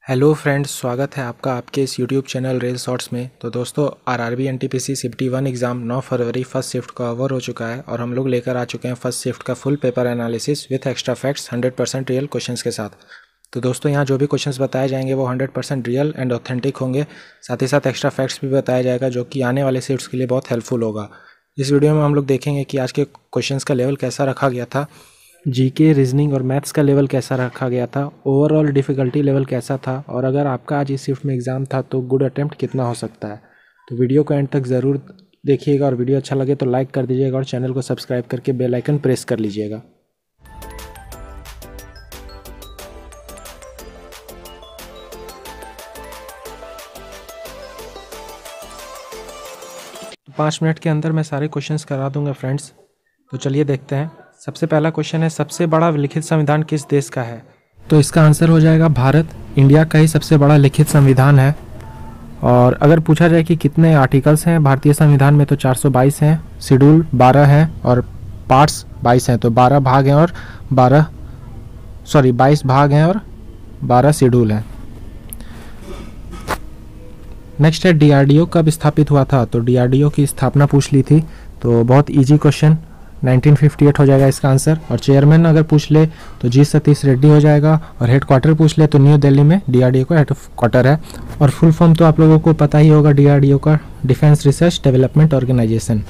Hello friends, स्वागत है आपका आपके इस यूट्यूब चैनल रेल शॉर्ट्स में। तो दोस्तों, आरआरबी एनटीपीसी शिफ्ट 1 एग्ज़ाम 9 फरवरी फर्स्ट शिफ्ट का ओवर हो चुका है और हम लोग लेकर आ चुके हैं फर्स्ट शिफ्ट का full paper analysis with extra facts 100% real questions के साथ। तो दोस्तों, यहाँ जो भी क्वेश्चंस बताए जाएंगे वो 100% रियल एंड ऑथेंटिक होंगे। साथ ही साथ एक्स्ट्रा फैक्ट्स भी बताया जाएगा जो कि आने वाले शिफ्ट्स के लिए बहुत हेल्पफुल होगा। इस वीडियो में हम लोग देखेंगे कि आज के क्वेश्चंस का लेवल कैसा रखा गया था, जीके, रीजनिंग और मैथ्स का लेवल कैसा रखा गया था, ओवरऑल डिफ़िकल्टी लेवल कैसा था, और अगर आपका आज इस शिफ्ट में एग्ज़ाम था तो गुड अटेम्प्ट कितना हो सकता है। तो वीडियो को एंड तक ज़रूर देखिएगा और वीडियो अच्छा लगे तो लाइक कर दीजिएगा और चैनल को सब्सक्राइब करके बेल आइकन प्रेस कर लीजिएगा। तो 5 मिनट के अंदर मैं सारे क्वेश्चंस करा दूंगा फ्रेंड्स। तो चलिए देखते हैं। सबसे पहला क्वेश्चन है, सबसे बड़ा लिखित संविधान किस देश का है? तो इसका आंसर हो जाएगा भारत। इंडिया का ही सबसे बड़ा लिखित संविधान है। और अगर पूछा जाए कि कितने आर्टिकल्स हैं भारतीय संविधान में, तो 422 हैं, शेड्यूल 12 हैं और पार्ट्स 22 हैं। तो 22 भाग हैं और 12 शेड्यूल हैं। नेक्स्ट है, डीआरडीओ कब स्थापित हुआ था? तो डीआरडीओ की स्थापना पूछ ली थी, तो बहुत इजी क्वेश्चन, 1958 हो जाएगा इसका आंसर। और चेयरमैन अगर पूछ ले तो जी सतीश रेड्डी हो जाएगा। और हेडक्वार्टर पूछ ले तो न्यू दिल्ली में डीआरडीओ का हेडक्वार्टर है। और फुल फॉर्म तो आप लोगों को पता ही होगा डीआरडीओ का, defence research development organisation.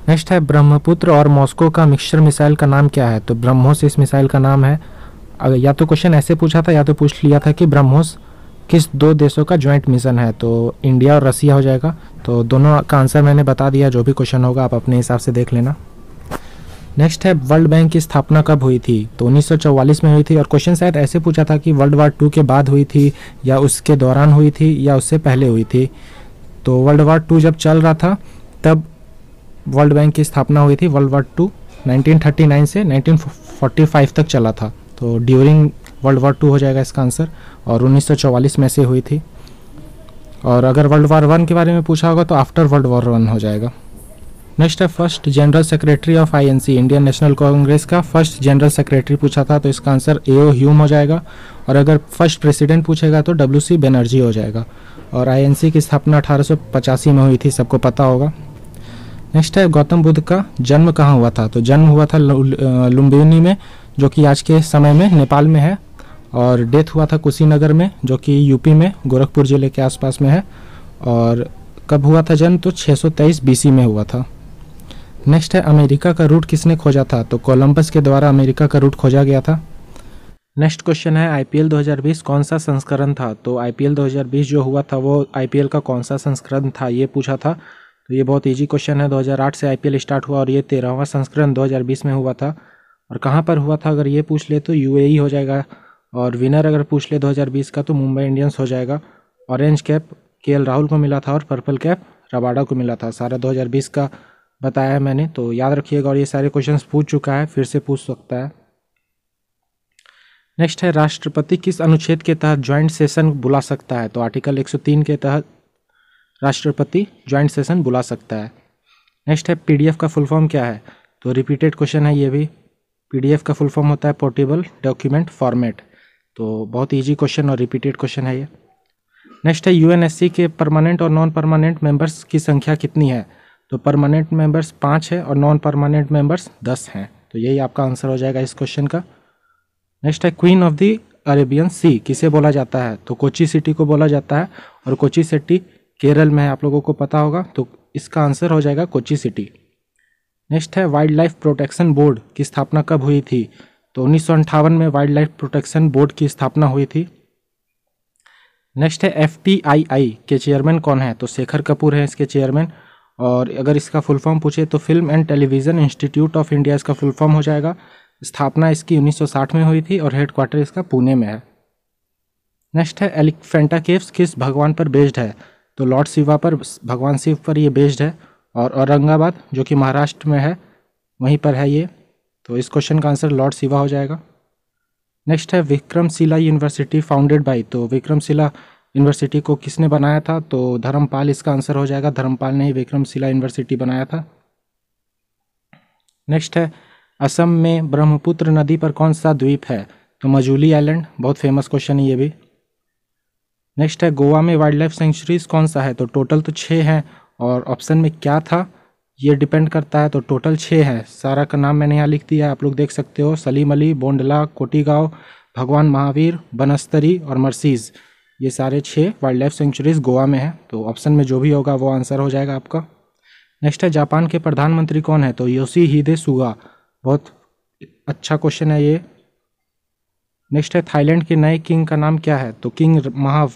Next है, ब्रह्मपुत्र और मॉस्को का मिक्सचर मिसाइल का नाम क्या है? तो ब्रह्मोस इस मिसाइल का नाम है। अगर या तो क्वेश्चन ऐसे पूछा था या तो पूछ लिया था कि ब्रह्मोस किस दो देशों का ज्वाइंट मिशन है? तो इंडिया और रसिया हो जाएगा। तो दोनों का आंसर मैंने बता दिया, जो भी क्वेश्चन होगा आप अपने हिसाब से देख लेना। नेक्स्ट है, वर्ल्ड बैंक की स्थापना कब हुई थी? तो 1944 में हुई थी। और क्वेश्चन शायद ऐसे पूछा था कि वर्ल्ड वार 2 के बाद हुई थी या उसके दौरान हुई थी या उससे पहले हुई थी। तो वर्ल्ड वार 2 जब चल रहा था तब वर्ल्ड बैंक की स्थापना हुई थी। वर्ल्ड वार 2 1939 से 1945 तक चला था। तो ड्यूरिंग वर्ल्ड वार 2 हो जाएगा इसका आंसर। और 1944 में से हुई थी। और अगर वर्ल्ड वार 1 के बारे में पूछा होगा तो आफ्टर वर्ल्ड वार 1 हो जाएगा। नेक्स्ट है, first general secretary of INC, Indian national Congress का फर्स्ट जनरल सेक्रेटरी पूछा था, तो इसका आंसर एओ ह्यूम हो जाएगा। और अगर फर्स्ट प्रेसिडेंट पूछेगा तो डब्ल्यूसी बनर्जी हो जाएगा। और आईएनसी की स्थापना 1885 में हुई थी, सबको पता होगा। नेक्स्ट है, गौतम बुद्ध का जन्म कहाँ हुआ था? तो जन्म हुआ था लुम्बिनी में, जो कि आज के समय में नेपाल में है। और डेथ हुआ था कुशीनगर में, जो कि यूपी में गोरखपुर जिले के आसपास में है। और कब हुआ था जन्म? तो 623 बीसी में हुआ था। नेक्स्ट है, अमेरिका का रूट किसने खोजा था? तो कोलंबस के द्वारा अमेरिका का रूट खोजा गया था। नेक्स्ट क्वेश्चन है, आईपीएल 2020 कौन सा संस्करण था? तो आईपीएल 2020 जो हुआ था वो आईपीएल का कौन सा संस्करण था, ये पूछा था। तो ये बहुत इजी क्वेश्चन है। 2008 से आईपीएल स्टार्ट हुआ और ये 13वां संस्करण 2020 में हुआ था। और कहाँ पर हुआ था अगर ये पूछ ले तो यूएई हो जाएगा। और विनर अगर पूछ ले 2020 का तो मुंबई इंडियंस हो जाएगा। ऑरेंज कैप केएल राहुल को मिला था और पर्पल कैप रबाडा को मिला था। सारा 2020 का बताया है मैंने, तो याद रखिएगा। और ये सारे क्वेश्चंस पूछ चुका है, फिर से पूछ सकता है। नेक्स्ट है, राष्ट्रपति किस अनुच्छेद के तहत ज्वाइंट सेशन बुला सकता है? तो आर्टिकल 103 के तहत राष्ट्रपति ज्वाइंट सेशन बुला सकता है। नेक्स्ट है, पीडीएफ का फुल फॉर्म क्या है? तो रिपीटेड क्वेश्चन है ये भी। पीडीएफ का फुल फॉर्म होता है पोर्टेबल डॉक्यूमेंट फॉर्मेट। तो बहुत इजी क्वेश्चन और रिपीटेड क्वेश्चन है ये। नेक्स्ट है, यूएनएससी के परमानेंट और नॉन परमानेंट मेंबर्स की संख्या कितनी है? तो परमानेंट मेंबर्स 5 है और नॉन परमानेंट मेंबर्स 10 हैं। तो यही आपका आंसर हो जाएगा इस क्वेश्चन का। नेक्स्ट है, क्वीन ऑफ द अरेबियन सी किसे बोला जाता है? तो कोची सिटी को बोला जाता है। और कोची सिटी केरल में है, आप लोगों को पता होगा। तो इसका आंसर हो जाएगा कोची सिटी। नेक्स्ट है, वाइल्ड लाइफ प्रोटेक्शन बोर्ड की स्थापना कब हुई थी? तो 1958 में वाइल्ड लाइफ प्रोटेक्शन बोर्ड की स्थापना हुई थी। नेक्स्ट है, एफटीआईआई के चेयरमैन कौन है? तो शेखर कपूर है इसके चेयरमैन। और अगर इसका फुल फॉर्म पूछे तो film and television institute of India इसका फुल फॉर्म हो जाएगा। स्थापना इसकी 1960 में हुई थी और हेडक्वार्टर इसका पुणे में है। नेक्स्ट है, एलिफेंटा केव्स किस भगवान पर बेस्ड है? तो लॉर्ड शिवा पर, भगवान शिव पर ये बेस्ड है। और औरंगाबाद जो कि महाराष्ट्र में है वहीं पर है ये। तो इस क्वेश्चन का आंसर लॉर्ड शिवा हो जाएगा। नेक्स्ट है, विक्रमशिला यूनिवर्सिटी फाउंडेड बाई, तो विक्रमशिला यूनिवर्सिटी को किसने बनाया था? तो धर्मपाल इसका आंसर हो जाएगा। धर्मपाल ने ही विक्रमशिला यूनिवर्सिटी बनाया था। नेक्स्ट है, असम में ब्रह्मपुत्र नदी पर कौन सा द्वीप है? तो मजूली आइलैंड, बहुत फेमस क्वेश्चन है ये भी। नेक्स्ट है गोवा में वाइल्ड लाइफ सेंचुरीज कौन सा है, तो टोटल तो 6 हैं और ऑप्शन में क्या था ये डिपेंड करता है, तो टोटल 6 है। सारा का नाम मैंने यहाँ लिख दिया है, आप लोग देख सकते हो। सलीम अली, बोंडला, कोटीगांव, भगवान महावीर, बनस्तरी और मर्सीज, ये सारे 6 वाइल्ड लाइफ सेंचुरीज गोवा में है। तो ऑप्शन में जो भी होगा वो आंसर हो जाएगा आपका। नेक्स्ट है जापान के प्रधानमंत्री कौन है, तो योशिहिदे सुगा, बहुत अच्छा क्वेश्चन है ये। नेक्स्ट है थाईलैंड के नए किंग का नाम क्या है, तो किंग महा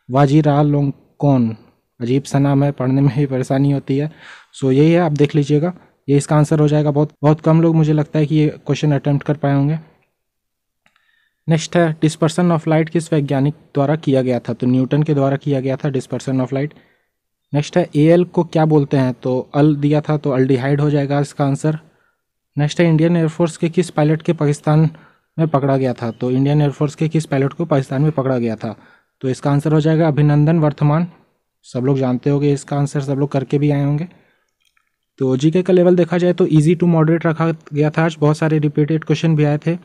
वाजीरालोंगकोर्न, अजीब सा नाम है, पढ़ने में ही परेशानी होती है। सो यही है, आप देख लीजिएगा, ये इसका आंसर हो जाएगा। बहुत कम लोग मुझे लगता है कि ये क्वेश्चन अटेम्प्ट कर पाए होंगे। नेक्स्ट है डिस्पर्सन ऑफ लाइट किस वैज्ञानिक द्वारा किया गया था, तो न्यूटन के द्वारा किया गया था डिस्पर्सन ऑफ लाइट। नेक्स्ट है एल को क्या बोलते हैं, तो अल दिया था तो अल्डिहाइड हो जाएगा इसका आंसर। नेक्स्ट है इंडियन एयरफोर्स के किस पायलट के पाकिस्तान में पकड़ा गया था, तो इंडियन एयरफोर्स के किस पायलट को पाकिस्तान में पकड़ा गया था, तो इसका आंसर हो जाएगा अभिनंदन वर्धमान। सब लोग जानते होंगे इसका आंसर, सब लोग करके भी आए होंगे। तो जीके का लेवल देखा जाए तो इजी टू मॉडरेट रखा गया था आज, बहुत सारे रिपीटेड क्वेश्चन भी आए थे।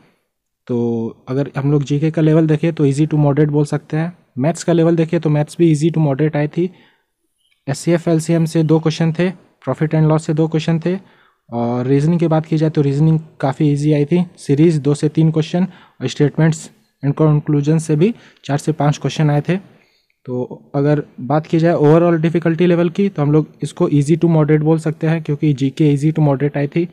तो अगर हम लोग जीके का लेवल देखें तो इजी टू मॉडरेट बोल सकते हैं। मैथ्स का लेवल देखें तो मैथ्स भी इजी टू मॉडरेट आई थी। एचसीएफ एलसीएम से 2 क्वेश्चन थे, प्रॉफिट एंड लॉस से 2 क्वेश्चन थे, और रीजनिंग की बात की जाए तो रीजनिंग काफ़ी इजी आई थी। सीरीज 2 से 3 क्वेश्चन और स्टेटमेंट्स एंड कंक्लूजन से भी 4 से 5 क्वेश्चन आए थे। तो अगर बात की जाए ओवरऑल डिफ़िकल्टी लेवल की तो हम लोग इसको इजी टू मॉडरेट बोल सकते हैं, क्योंकि जीके इजी टू मॉडरेट आई थी।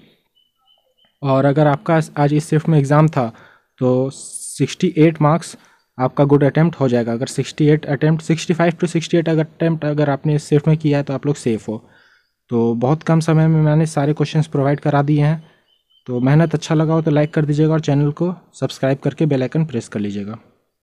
और अगर आपका आज इस शिफ्ट में एग्ज़ाम था तो 68 मार्क्स आपका गुड अटैम्प्ट हो जाएगा। अगर 65 to 68 अटैम्प्ट अगर आपने इस शिफ्ट में किया है तो आप लोग सेफ़ हो। तो बहुत कम समय में मैंने सारे क्वेश्चंस प्रोवाइड करा दिए हैं। तो मेहनत अच्छा लगा हो तो लाइक कर दीजिएगा और चैनल को सब्सक्राइब करके बेल आइकन प्रेस कर लीजिएगा।